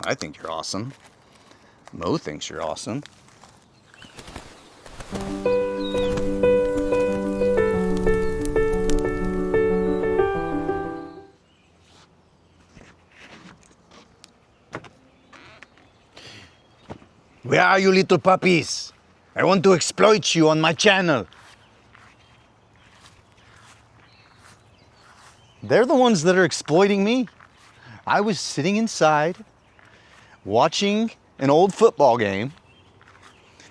I think you're awesome. Mo thinks you're awesome. Where are you, little puppies? I want to exploit you on my channel. They're the ones that are exploiting me. I was sitting inside watching an old football game.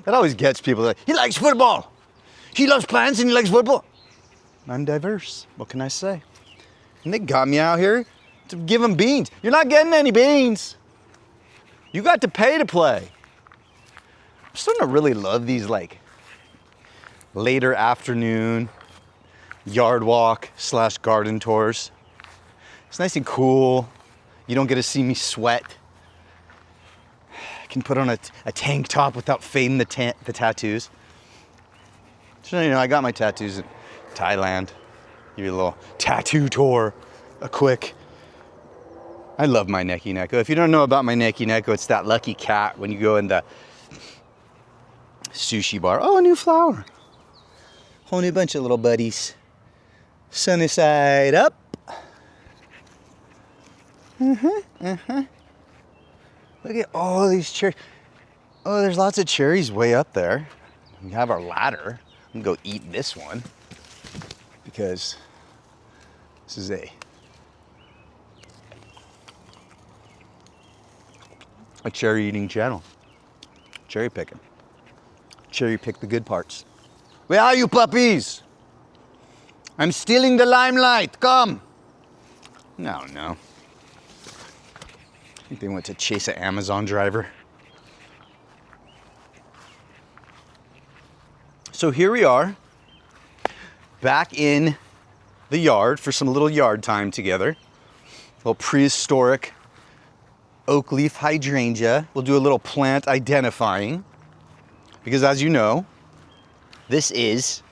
That always gets people like, he likes football. He loves plants and he likes football. I'm diverse. What can I say? And they got me out here to give them beans. You're not getting any beans. You got to pay to play. I'm starting to really love these like later afternoon yard walk / garden tours. It's nice and cool. You don't get to see me sweat. I can put on a tank top without fading the tattoos. So, you know, I got my tattoos in Thailand. Give you a little tattoo tour, a quick. I love my neki neko. If you don't know about my neki neko, it's that lucky cat when you go in the sushi bar. Oh, a new flower. Whole new bunch of little buddies. Sunny side up. Look at all these cherries. Oh, there's lots of cherries way up there. We have our ladder. I'm gonna go eat this one because this is a cherry eating channel. Cherry picking. Cherry pick the good parts. Where are you puppies? I'm stealing the limelight. Come. No. I think they went to chase an Amazon driver. So here we are, back in the yard for some little yard time together. A little prehistoric oak leaf hydrangea. We'll do a little plant identifying because, as you know, this is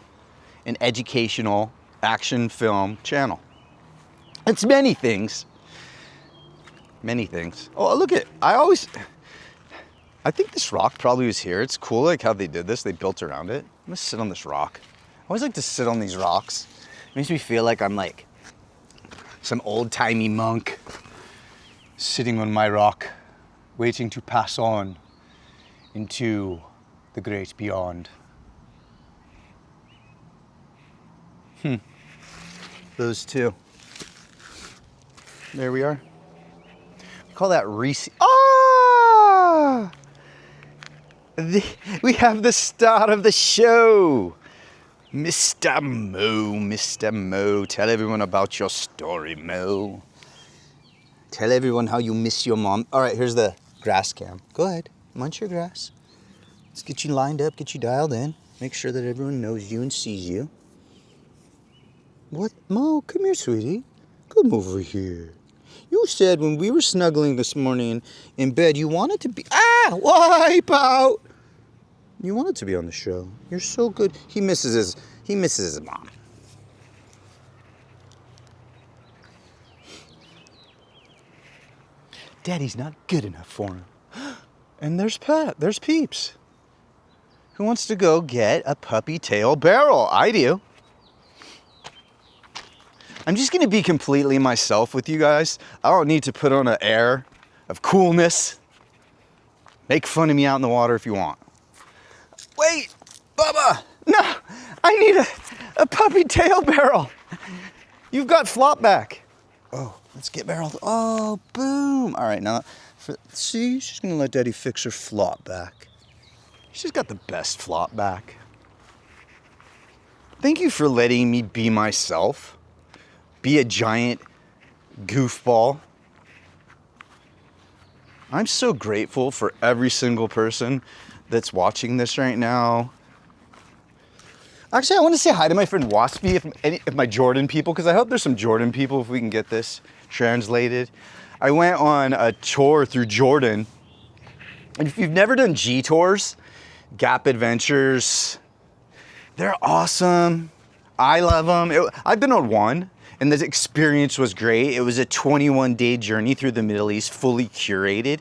an educational action film channel. It's many things. Many things. Oh, look at, I think this rock probably was here. It's cool like how they did this. They built around it. I'm gonna sit on this rock. I always like to sit on these rocks. It makes me feel like I'm like some old-timey monk sitting on my rock, waiting to pass on into the great beyond. Those two. There we are. We call that Reese. Ah! We have the start of the show. Mr. Mo. Tell everyone about your story, Mo. Tell everyone how you miss your mom. All right, here's the grass cam. Go ahead, munch your grass. Let's get you lined up, get you dialed in. Make sure that everyone knows you and sees you. What? Mo, come here, sweetie. Come over here. You said when we were snuggling this morning in bed, you wanted to be... Wipe out! You wanted to be on the show. You're so good. He misses his mom. Daddy's not good enough for him. And there's Peeps. Who wants to go get a puppy tail barrel? I do. I'm just gonna be completely myself with you guys. I don't need to put on an air of coolness. Make fun of me out in the water if you want. Wait, Bubba, no, I need a puppy tail barrel. You've got flop back. Oh, let's get barreled. Oh, boom. All right, now, see, she's gonna let Daddy fix her flop back. She's got the best flop back. Thank you for letting me be myself. Be a giant goofball. I'm so grateful for every single person that's watching this right now. Actually, I want to say hi to my friend Waspy, if my Jordan people, because I hope there's some Jordan people if we can get this translated. I went on a tour through Jordan. And if you've never done G tours, Gap Adventures, they're awesome. I love them. I've been on one. and the experience was great. It was a 21-day journey through the Middle East, fully curated.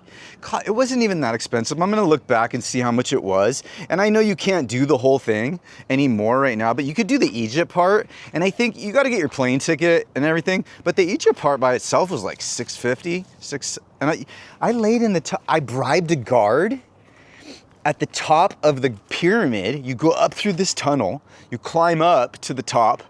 It wasn't even that expensive. I'm gonna look back and see how much it was. And I know you can't do the whole thing anymore right now, but you could do the Egypt part. And I think you gotta get your plane ticket and everything, but the Egypt part by itself was like $650, and I laid in the top, I bribed a guard at the top of the pyramid. You go up through this tunnel, you climb up to the top,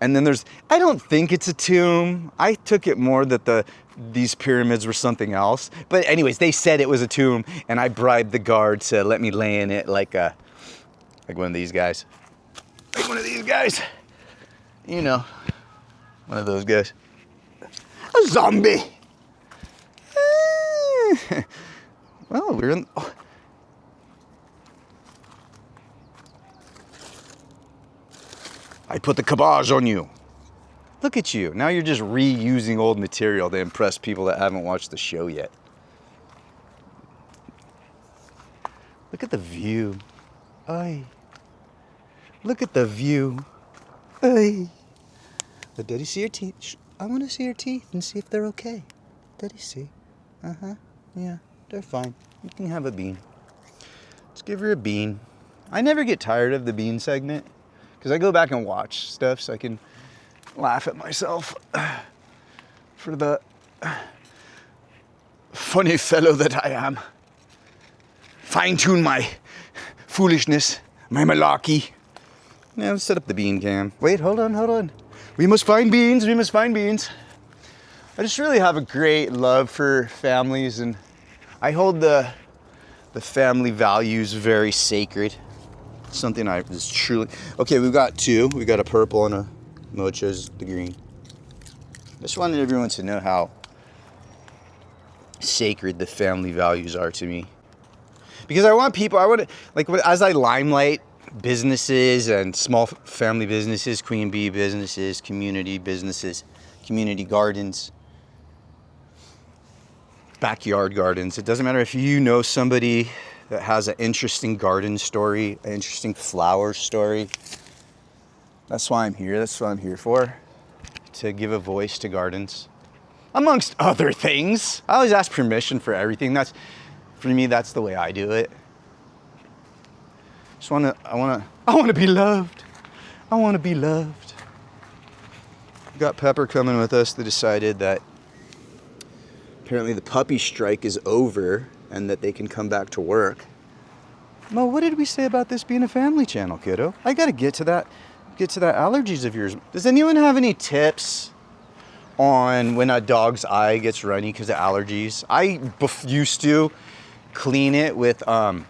and then I don't think it's a tomb. I took it more that these pyramids were something else. But anyways, they said it was a tomb, and I bribed the guard to let me lay in it like one of these guys. Like one of these guys. You know, one of those guys. A zombie. Well, we're in... Oh. I put the kibosh on you. Look at you. Now you're just reusing old material to impress people that haven't watched the show yet. Look at the view. Ay. Look at the view. Ay. Let Daddy see your teeth. I want to see your teeth and see if they're okay. Daddy see. Uh-huh. Yeah, they're fine. You can have a bean. Let's give her a bean. I never get tired of the bean segment, because I go back and watch stuff so I can laugh at myself for the funny fellow that I am. Fine-tune my foolishness, my malarkey. Now let's set up the bean cam. Wait, hold on. We must find beans, I just really have a great love for families, and I hold the family values very sacred. Something I was truly... Okay, we've got two. We've got a purple and a mocha's the green. Just wanted everyone to know how sacred the family values are to me. Because I want to, like, as I limelight businesses and small family businesses, queen bee businesses, community gardens, backyard gardens. It doesn't matter if you know somebody that has an interesting garden story, an interesting flower story. That's why I'm here. That's what I'm here for. To give a voice to gardens. Amongst other things. I always ask permission for everything. For me, that's the way I do it. I want to be loved. I want to be loved. Got Pepper coming with us. They decided that apparently the puppy strike is over and that they can come back to work. Mo, what did we say about this being a family channel, kiddo? I gotta get to that allergies of yours. Does anyone have any tips on when a dog's eye gets runny because of allergies? I used to clean it with I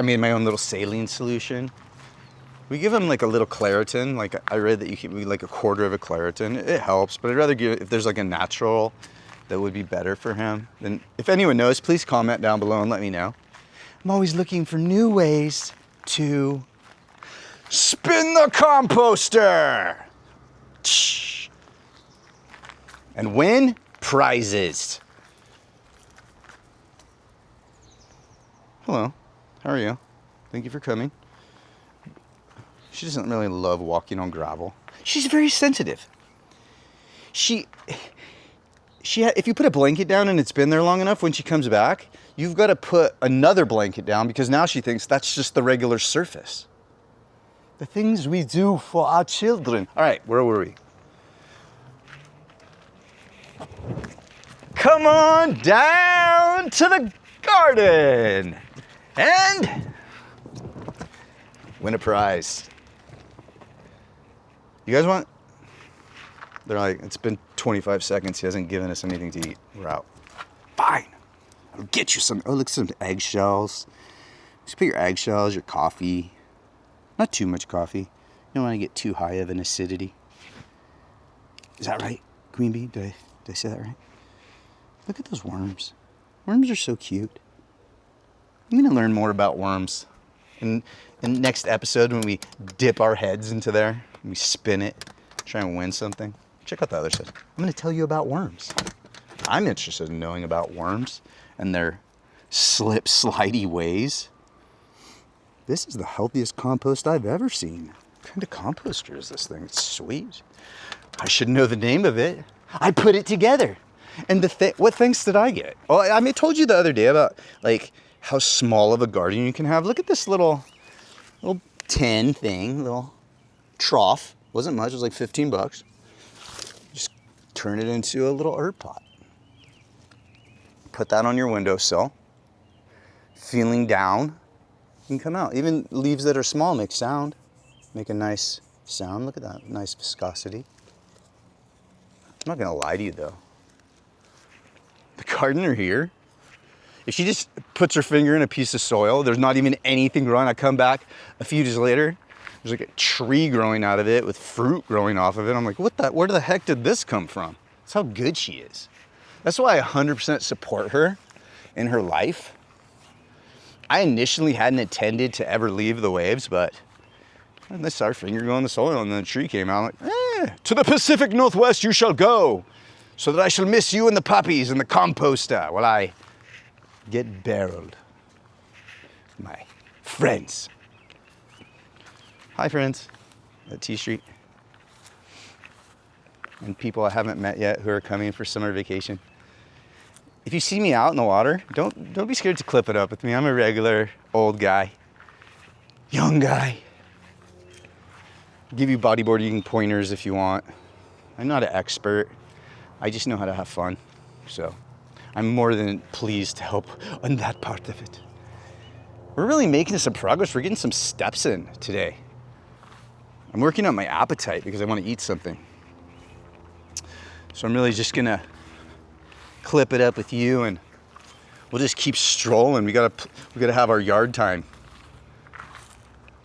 made my own little saline solution. We give them like a little Claritin. Like I read that you can like a quarter of a Claritin. It helps, but I'd rather give, if there's like a natural that would be better for him, then if anyone knows, please comment down below and let me know. I'm always looking for new ways to spin the composter and win prizes. Hello, how are you? Thank you for coming. She doesn't really love walking on gravel. She's very sensitive. If you put a blanket down and it's been there long enough, when she comes back, you've got to put another blanket down because now she thinks that's just the regular surface. The things we do for our children. All right, where were we? Come on down to the garden and win a prize. You guys want? They're like, it's been 25 seconds. He hasn't given us anything to eat. We're out. Fine. I'll get you some. Oh, look, some eggshells. Just put your eggshells, your coffee. Not too much coffee. You don't want to get too high of an acidity. Is that right, Queen Bee? Did I say that right? Look at those worms. Worms are so cute. I'm going to learn more about worms in the next episode when we dip our heads into there and we spin it, try and win something. Check out the other side. I'm going to tell you about worms. I'm interested in knowing about worms and their slipey ways. This is the healthiest compost I've ever seen. What kind of composter is this thing? It's sweet. I should know the name of it. I put it together. And what thanks did I get? Oh, I mean, I told you the other day about like how small of a garden you can have. Look at this little tin thing, little trough. Wasn't much, it was like 15 bucks. Just turn it into a little herb pot. Put that on your windowsill. Feeling down, you can come out. Even leaves that are small make sound. Make a nice sound. Look at that, nice viscosity. I'm not gonna lie to you though. The gardener here, if she just puts her finger in a piece of soil, there's not even anything growing. I come back a few days later, there's like a tree growing out of it with fruit growing off of it. I'm like, where the heck did this come from? That's how good she is. That's why I 100% support her in her life. I initially hadn't intended to ever leave the waves, but I saw her finger go in the soil and then the tree came out. I'm like, to the Pacific Northwest you shall go, so that I shall miss you and the puppies and the composter while I get barreled. My friends. Hi friends at T Street. And people I haven't met yet who are coming for summer vacation. If you see me out in the water, don't be scared to clip it up with me. I'm a regular old guy, young guy. Give you bodyboarding pointers if you want. I'm not an expert. I just know how to have fun. So I'm more than pleased to help on that part of it. We're really making some progress. We're getting some steps in today. I'm working on my appetite because I want to eat something. So I'm really just gonna clip it up with you and we'll just keep strolling. We gotta have our yard time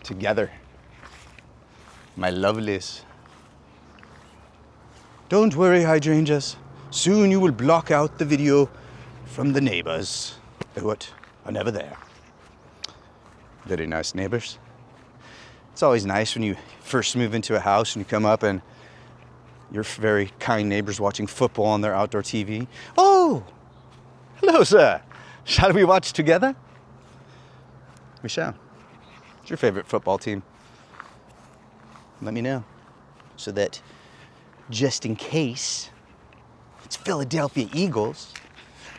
together. My lovelies. Don't worry, hydrangeas. Soon you will block out the video from the neighbors. What are never there. Very nice neighbors. It's always nice when you first move into a house and you come up and your very kind neighbors watching football on their outdoor TV. Oh, hello, sir. Shall we watch together? We shall. What's your favorite football team? Let me know, so that just in case it's Philadelphia Eagles,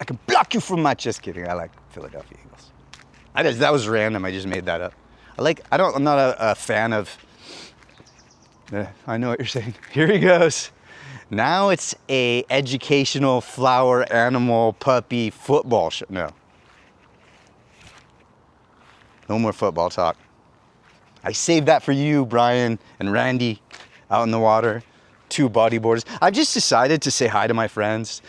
I can block you from my. Just kidding. I like Philadelphia Eagles. That was random. I just made that up. I'm not a fan of. I know what you're saying. Here he goes. Now it's a educational flower animal puppy football show. No more football talk. I saved that for you, Brian and Randy, out in the water, 2 bodyboarders. I've just decided to say hi to my friends.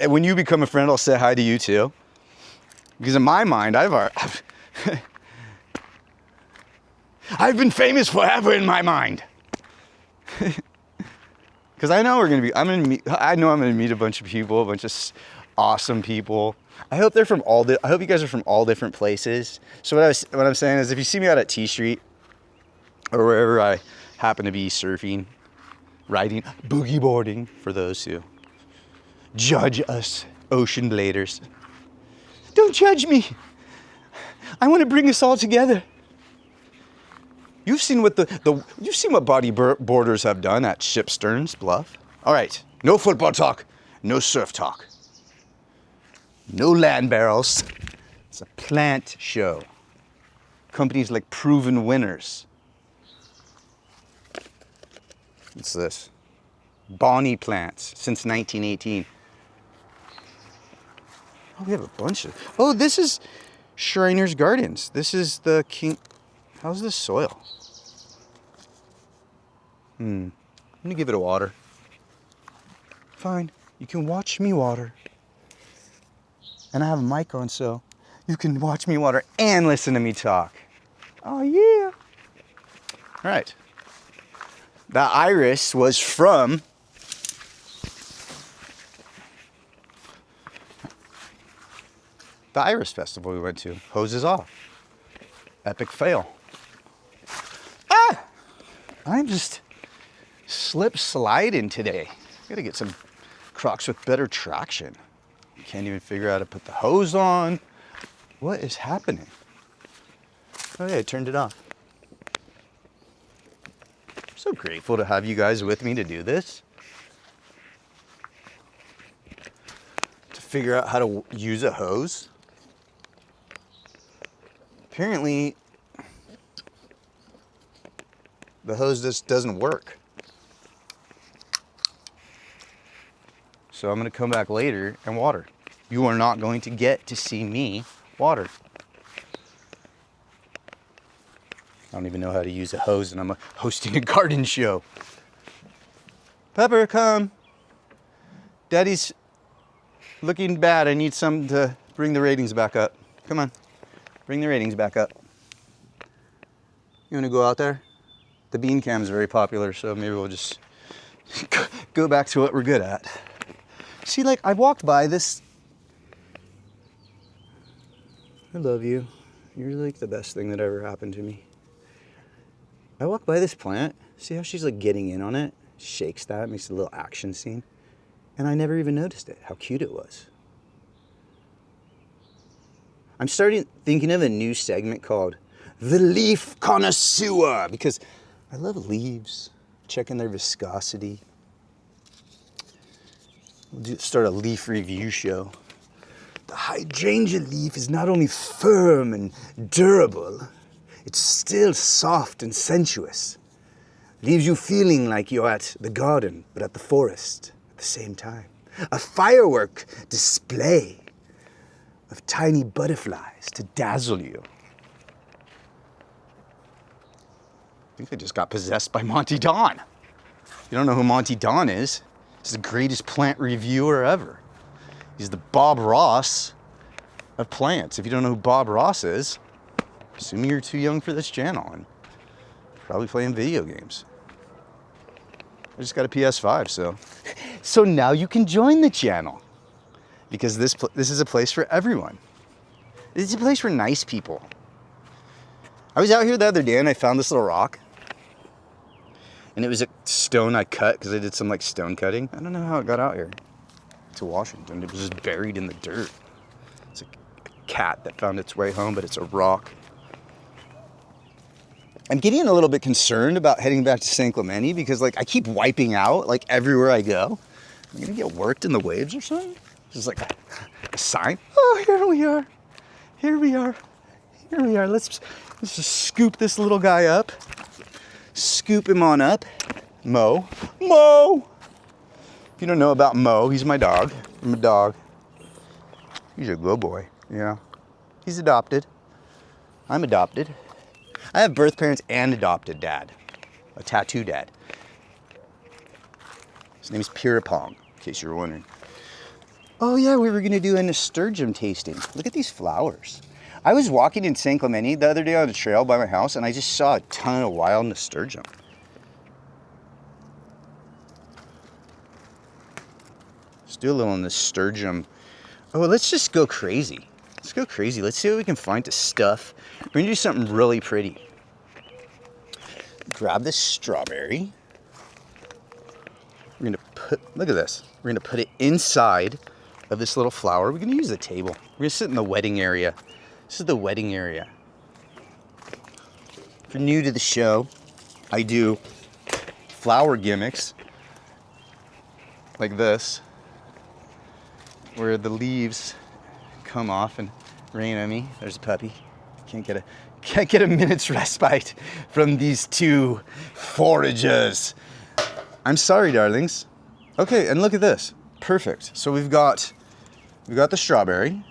When you become a friend, I'll say hi to you too. Because in my mind, I've been famous forever in my mind. Because I know I'm gonna meet a bunch of people, a bunch of awesome people. I hope they're from I hope you guys are from all different places. So what I'm saying is, if you see me out at T Street or wherever I happen to be surfing, riding, boogie boarding, for those who judge us ocean bladers, don't judge me. I want to bring us all together. You've seen what you've seen what bodyboarders have done at Shipsterns Bluff. All right, no football talk, no surf talk, no land barrels. It's a plant show. Companies like Proven Winners. What's this? Bonnie plants since 1918. Oh, we have a bunch of. Oh, this is Shriner's Gardens. This is the king. How's this soil? I'm gonna give it a water. Fine, you can watch me water. And I have a mic on, so you can watch me water and listen to me talk. Oh yeah. All right. The iris was from the Iris Festival we went to. Hoses off. Epic fail. I'm just sliding today. Gotta get some Crocs with better traction. Can't even figure out how to put the hose on. What is happening? Oh yeah, I turned it off. so grateful to have you guys with me to do this. To figure out how to use a hose. Apparently, the hose just doesn't work. So I'm gonna come back later and water. You are not going to get to see me water. I don't even know how to use a hose and I'm hosting a garden show. Pepper, come. Daddy's looking bad. I need some to bring the ratings back up. Come on, bring the ratings back up. You wanna go out there? The bean cam is very popular, so maybe we'll just go back to what we're good at. See, like, I walked by this. I love you. You're like the best thing that ever happened to me. I walked by this plant. See how she's like getting in on it? Shakes that, makes a little action scene. And I never even noticed it, how cute it was. I'm thinking of a new segment called The Leaf Connoisseur, because I love leaves, checking their viscosity. We'll start a leaf review show. The hydrangea leaf is not only firm and durable, it's still soft and sensuous. Leaves you feeling like you're at the garden, but at the forest at the same time. A firework display of tiny butterflies to dazzle you. I think I just got possessed by Monty Don. You don't know who Monty Don is? He's the greatest plant reviewer ever. He's the Bob Ross of plants. If you don't know who Bob Ross is, assuming you're too young for this channel and probably playing video games. I just got a PS5, so now you can join the channel because this is a place for everyone. This is a place for nice people. I was out here the other day and I found this little rock. And it was a stone I cut because I did some like stone cutting. I don't know how it got out here to Washington. It was just buried in the dirt. It's like a cat that found its way home, but it's a rock. I'm getting a little bit concerned about heading back to San Clemente because like I keep wiping out like everywhere I go. I'm gonna get worked in the waves or something. Just like a sign. Oh, here we are. Here we are. Here we are. Let's just scoop this little guy up. Scoop him on up. Mo. Mo! If you don't know about Mo, he's my dog. I'm a dog. He's a good boy. Yeah. He's adopted. I'm adopted. I have birth parents and adopted dad. A tattoo dad. His name is Pirapong, in case you were wondering. Oh yeah, we were gonna do a nasturtium tasting. Look at these flowers. I was walking in San Clemente the other day on a trail by my house and I just saw a ton of wild nasturtium. Let's do a little nasturtium. Oh, let's just go crazy. Let's go crazy. Let's see what we can find to stuff. We're gonna do something really pretty. Grab this strawberry. We're gonna look at this. We're gonna put it inside of this little flower. We're gonna use the table. We're gonna sit in the wedding area. This is the wedding area. If you're new to the show, I do flower gimmicks like this, where the leaves come off and rain on me. There's a puppy. Can't get a minute's respite from these two foragers. I'm sorry, darlings. Okay, and look at this. Perfect. So we've got the strawberry.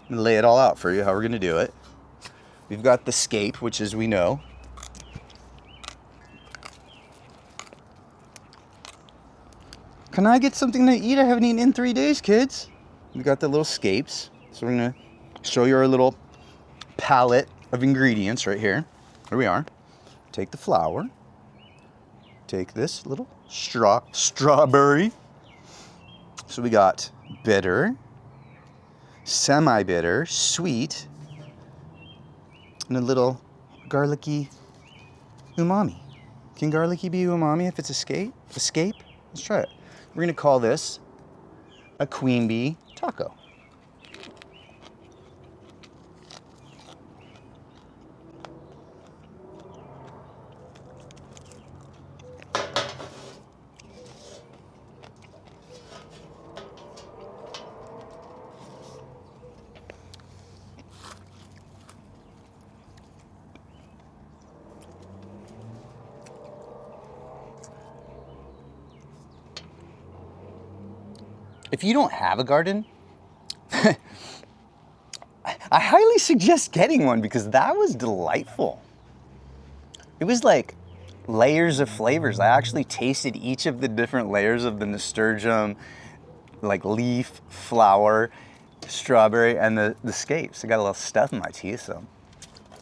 I'm gonna lay it all out for you, how we're gonna do it. We've got the scape, which as we know. Can I get something to eat? I haven't eaten in 3 days, kids. We got the little scapes. So we're gonna show you our little palette of ingredients right here. Here we are. Take the flour. Take this little strawberry. So we got bitter, semi-bitter, sweet, and a little garlicky umami. Can garlicky be umami if it's escape? Let's try it. We're gonna call this a queen bee taco. If you don't have a garden, I highly suggest getting one because that was delightful. It was like layers of flavors. I actually tasted each of the different layers of the nasturtium, like leaf, flower, strawberry, and the scapes. I got a little stuff in my teeth, so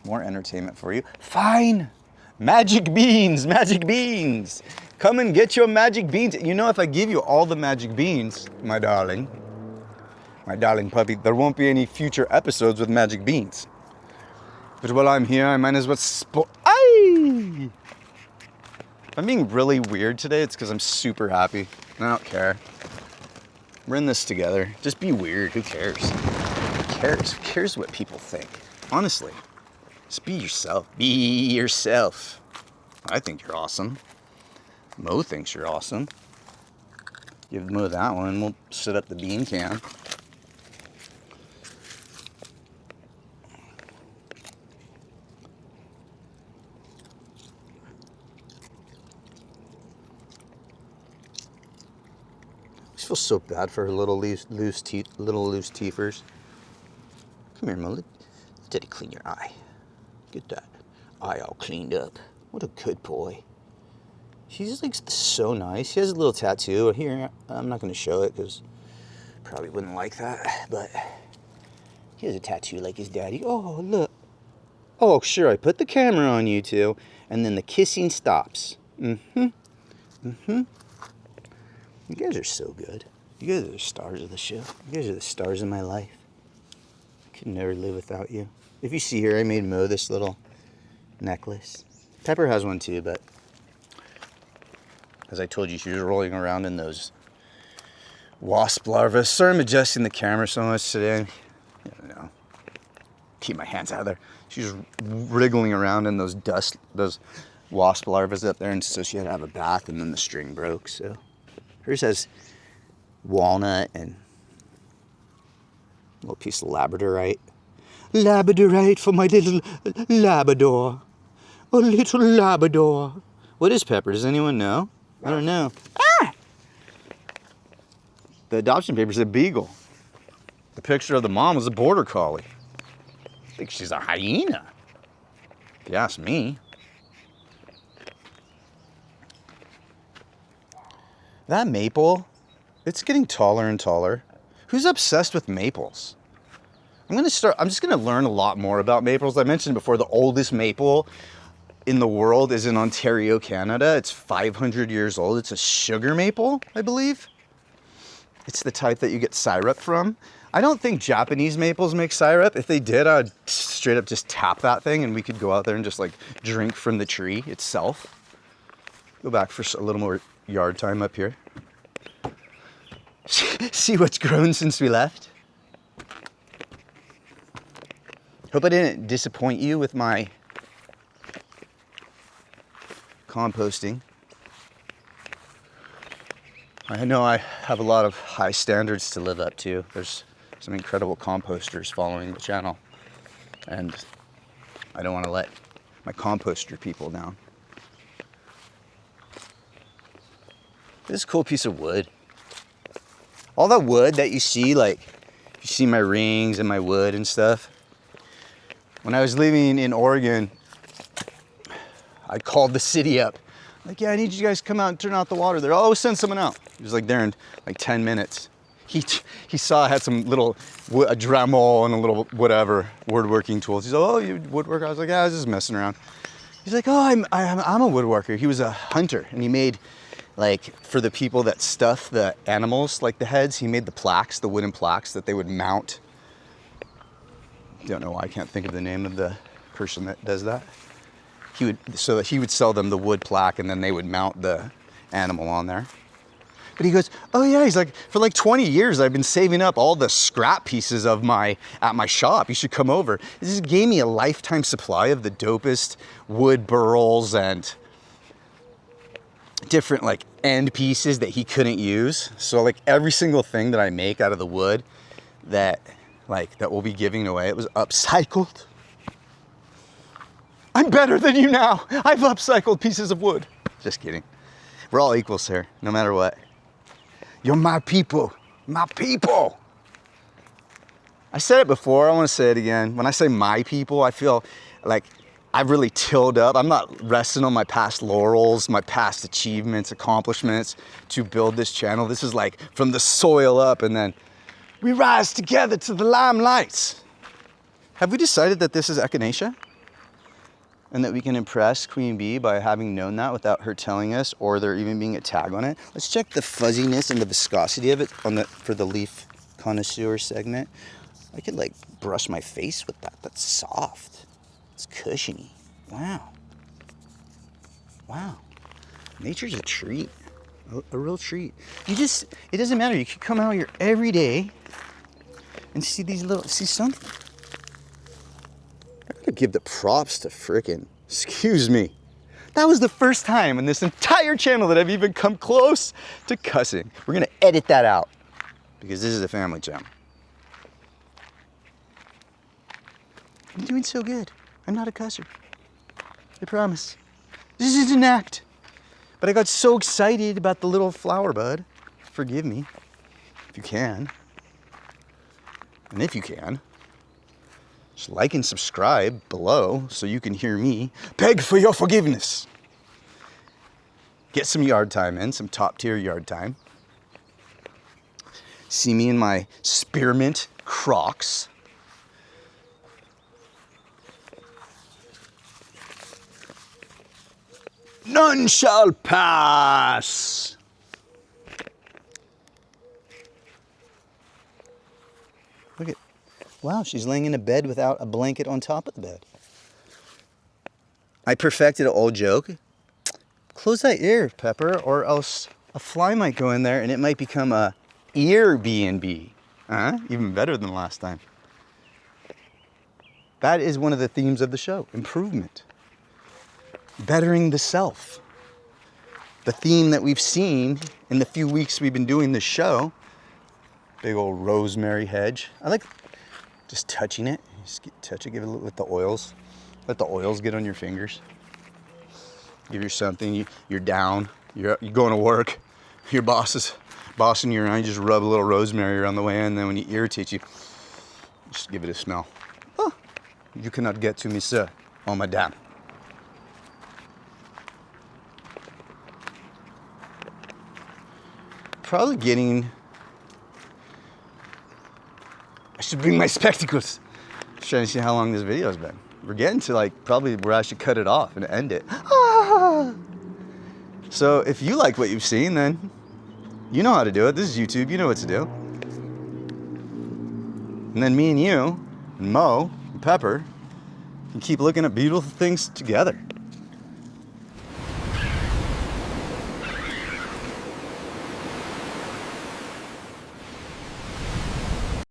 more entertainment for you. Fine. Magic beans, magic beans. Come and get your magic beans. You know, if I give you all the magic beans, my darling puppy, there won't be any future episodes with magic beans. But while I'm here, I might as well If I'm being really weird today, it's because I'm super happy. I don't care. We're in this together. Just be weird. Who cares? Who cares? Who cares what people think? Honestly. Just be yourself. Be yourself. I think you're awesome. Mo thinks you're awesome. Give Mo that one. We'll set up the bean can. I feel so bad for her little loose teethers. Come here, Mo. Let Daddy clean your eye. Get that eye all cleaned up. What a good boy. He's like so nice. He has a little tattoo here. I'm not going to show it because probably wouldn't like that. But he has a tattoo like his daddy. Oh, look. Oh, sure. I put the camera on you two, and then the kissing stops. You guys are so good. You guys are the stars of the show. You guys are the stars of my life. I could never live without you. If you see here, I made Mo this little necklace. Pepper has one too, but as I told you, she was rolling around in those wasp larvae. Sorry I'm adjusting the camera so much today. I don't know. Keep my hands out of there. She was wriggling around in those wasp larvae up there, and so she had to have a bath, and then the string broke, so. Hers has walnut and a little piece of labradorite. Labradorite for my little Labrador. A little Labrador. What is Pepper? Does anyone know? I don't know. Ah! The adoption paper said beagle. The picture of the mom was a border collie. I think she's a hyena, if you ask me. That maple, it's getting taller and taller. Who's obsessed with maples? I'm just gonna learn a lot more about maples. I mentioned before, the oldest maple in the world is in Ontario, Canada. It's 500 years old. It's a sugar maple, I believe. It's the type that you get syrup from. I don't think Japanese maples make syrup. If they did, I'd straight up just tap that thing and we could go out there and just like drink from the tree itself. Go back for a little more yard time up here. See what's grown since we left. Hope I didn't disappoint you with my composting. I know I have a lot of high standards to live up to. There's some incredible composters following the channel, and I don't want to let my composter people down. This is a cool piece of wood. All that wood that you see, like, you see my rings and my wood and stuff. When I was living in Oregon, I called the city up. Like, yeah, I need you guys to come out and turn out the water there. Oh, send someone out. He was like there in like 10 minutes. He saw I had some little, a Dremel and a little whatever, woodworking tools. He's like, oh, you woodworker? I was like, yeah, I was just messing around. He's like, oh, I'm a woodworker. He was a hunter, and he made, like, for the people that stuff the animals, like the heads, he made the plaques, the wooden plaques that they would mount. Don't know why I can't think of the name of the person that does that. So that he would sell them the wood plaque, and then they would mount the animal on there. But he goes, oh yeah, he's like, for like 20 years I've been saving up all the scrap pieces of at my shop. You should come over. This just gave me a lifetime supply of the dopest wood burls and different like end pieces that he couldn't use. So like every single thing that I make out of the wood that we'll be giving away, it was upcycled. I'm better than you now. I've upcycled pieces of wood. Just kidding. We're all equals here, no matter what. You're my people, My people. I said it before, I want to say it again. When I say my people, I feel like I've really tilled up. I'm not resting on my past laurels, my past achievements, accomplishments to build this channel. This is like from the soil up, and then we rise together to the limelights. Have we decided that this is echinacea? And that we can impress Queen Bee by having known that without her telling us, or there even being a tag on it? Let's check the fuzziness and the viscosity of it for the leaf connoisseur segment. I could like brush my face with that. That's soft. It's cushiony. Wow. Wow. Nature's a treat. A real treat. It doesn't matter. You can come out here every day and see something. I gotta give the props to frickin', excuse me. That was the first time in this entire channel that I've even come close to cussing. We're gonna edit that out because this is a family channel. I'm doing so good. I'm not a cusser. I promise. This isn't an act. But I got so excited about the little flower bud. Forgive me, if you can. And if you can, just like and subscribe below so you can hear me beg for your forgiveness. Get some yard time in, some top tier yard time. See me in my spearmint Crocs. None shall pass. Look at, wow, she's laying in a bed without a blanket on top of the bed. I perfected an old joke. Close that ear, Pepper, or else a fly might go in there and it might become a ear B&B. Even better than last time. That is one of the themes of the show, improvement. Bettering the self. The theme that we've seen in the few weeks we've been doing this show. Big old rosemary hedge. I like just touching it. Just touch it, give it a little with the oils. Let the oils get on your fingers. Give you something, you're down, you're going to work, your boss is bossing you around, you just rub a little rosemary around the way in, and then when he irritates you, just give it a smell. Oh, you cannot get to me, sir. Oh, madame. Probably getting, I should bring my spectacles. Just trying to see how long this video has been. We're getting to like probably where I should cut it off and end it. So if you like what you've seen, then you know how to do it. This is YouTube, you know what to do. And then me and you, and Mo, and Pepper, can keep looking at beautiful things together.